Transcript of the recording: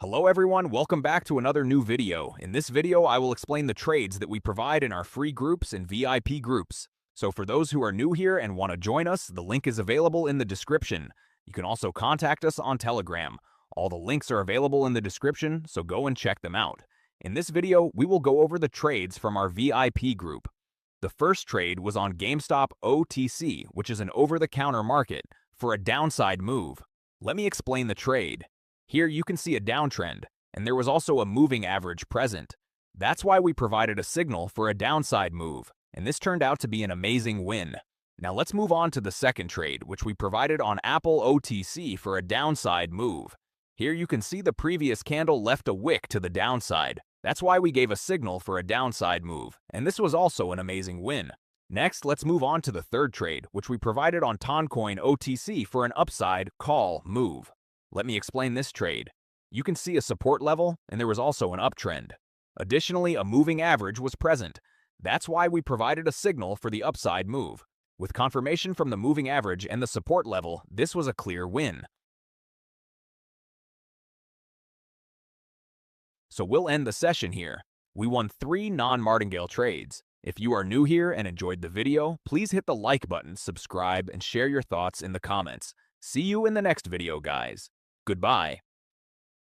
Hello everyone, welcome back to another new video. In this video, I will explain the trades that we provide in our free groups and VIP groups. So for those who are new here and want to join us, the link is available in the description. You can also contact us on Telegram. All the links are available in the description, so go and check them out. In this video, we will go over the trades from our VIP group. The first trade was on GameStop OTC, which is an over-the-counter market, for a downside move. Let me explain the trade. Here you can see a downtrend, and there was also a moving average present. That's why we provided a signal for a downside move, and this turned out to be an amazing win. Now let's move on to the second trade, which we provided on Apple OTC for a downside move. Here you can see the previous candle left a wick to the downside. That's why we gave a signal for a downside move, and this was also an amazing win. Next, let's move on to the third trade, which we provided on Toncoin OTC for an upside call move. Let me explain this trade. You can see a support level, and there was also an uptrend. Additionally, a moving average was present. That's why we provided a signal for the upside move. With confirmation from the moving average and the support level, this was a clear win. So we'll end the session here. We won 3 non-martingale trades. If you are new here and enjoyed the video, please hit the like button, subscribe, and share your thoughts in the comments. See you in the next video, guys. Goodbye.